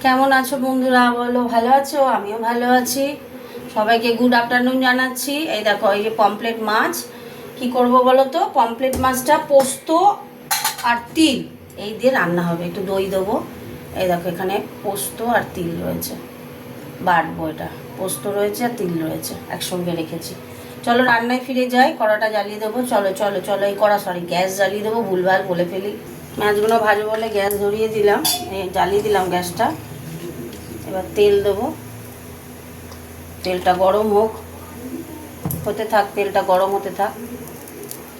কেমন আছো বন্ধুরা? বলো, ভালো আছো? আমিও ভালো আছি। সবাইকে গুড আফটারনুন জানাচ্ছি। এই দেখো, এই যে পমফ্রেট মাছ কি করব বলো তো। পমফ্রেট মাছটা পোস্ত আর তিল এই দিয়ে রান্না হবে। একটু দই দেবো। এই দেখো, এখানে পোস্ত আর তিল রয়েছে, বাটবো। এটা পোস্ত রয়েছে আর তিল রয়েছে, একসঙ্গে রেখেছি। চলো রান্নায় ফিরে যাই, কড়াটা জ্বালিয়ে দেবো। চলো চলো চলো, এই কড়া গ্যাস জ্বালিয়ে দেবো, ভুলভাল বলে ফেলি। মাছগুলো ভাজবো বলে গ্যাস ধরিয়ে দিলাম, এই জ্বালিয়ে দিলাম গ্যাসটা। এবার তেল দেবো, তেলটা গরম হতে থাক, তেলটা গরম হতে থাক,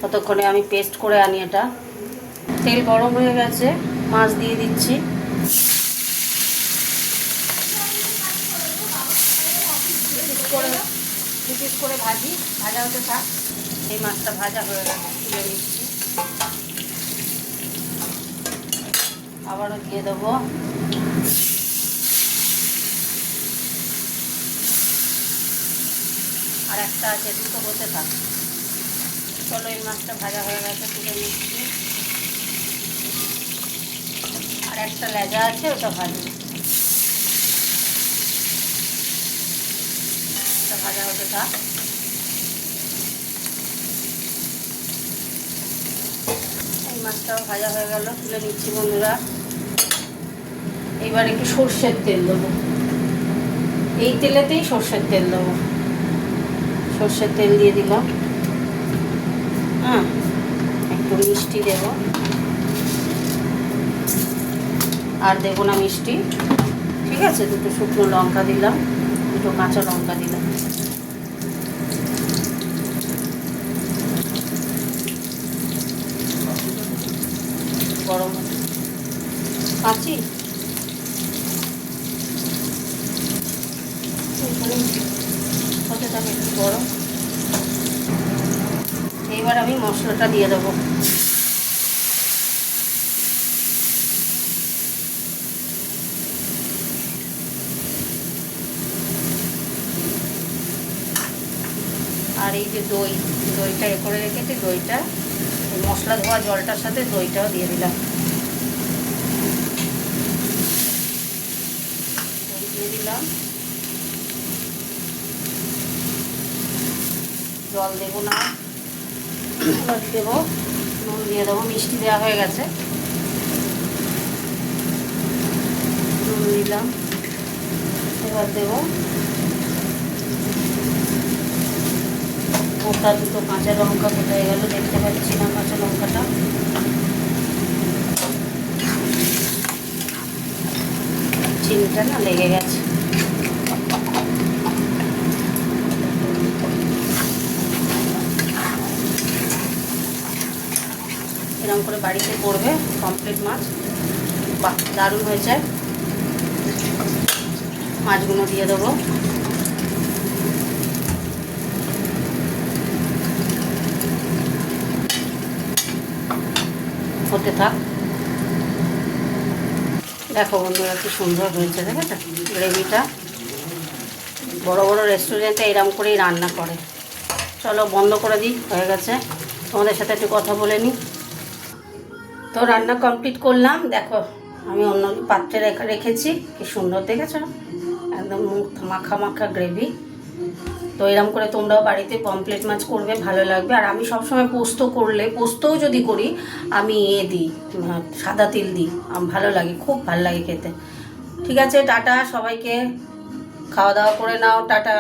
ততক্ষণে আমি পেস্ট করে আনি এটা। তেল গরম হয়ে গেছে, মাছ দিয়ে দিচ্ছি। পিস করে ভাজি, ভাজা হতে থাক। এই মাছটা ভাজা হয়ে গেছে, তুলে নিচ্ছি। আবারও দিয়ে দেবো। আর একটা আছে, দুটো হতে থাক। চলো, এই মাছটা ভাজা হয়ে গেছে, তুলে নিচ্ছি। আর একটা লেজা আছে, ওটা ভাজবো। ওটা ভাজা হতে থাক। এই মাছটাও ভাজা হয়ে গেল, তুলে নিচ্ছি বন্ধুরা। এবার একটু সর্ষের তেল দেবো, এই তেলেতেই সর্ষের তেল দেবো। সর্ষের তেল দিয়ে দিলাম। হ্যাঁ, একটু মিষ্টি দেব, আর দেবো না মিষ্টি, ঠিক আছে। দুটো শুকনো লঙ্কা দিলাম, দুটো কাঁচা লঙ্কা দিলাম। গরম কাঁচি হতে থাকে, একটু গরম। এইবার আমি মশলাটা দিয়ে দেবো। আর এই যে দইটা করে রেখেছি, দইটা মশলা ধোয়া জলটার সাথে দইটাও দিয়ে দিলাম। দই দিয়ে দিলাম, জল দেবো না, এবার দেবো নুন দিয়ে দেবো। মিষ্টি দেওয়া হয়ে গেছে, নুন দিলাম। এবার দেবো গোটা দুটো কাঁচা লঙ্কা, কোথায় গেল দেখতে পাচ্ছি না কাঁচা লঙ্কাটা। চিনিটা না লেগে গেছে। এরকম করে বাড়িতে করবে পমফ্রেট মাছ, বাহ দারুণ হয়েছে। মাছগুলো দিয়ে দেবো। হতে থাক। দেখো বন্ধুরা, কি সুন্দর হয়েছে, দেখেছো গ্রেভিটা। বড় বড় রেস্টুরেন্টে এরকম করেই রান্না করে। চলো বন্ধ করে দিই, হয়ে গেছে। তোমাদের সাথে একটু কথা বলে নিই। তো রান্না কমপ্লিট করলাম। দেখো, আমি অন্য পাত্রে রেখেছি, কি সুন্দর দেখেছো, একদম মুখ মাখা মাখা গ্রেভি। তো এরকম করে তোমরাও বাড়িতে পমফ্রেট মাছ করবে, ভালো লাগবে। আর আমি সবসময় পোস্ত করলে, পোস্তও যদি করি, আমি দিই, সাদা তিল দিই। ভালো লাগে, খুব ভালো লাগে খেতে। ঠিক আছে, টাটা সবাইকে, খাওয়া দাওয়া করে নাও, টাটা।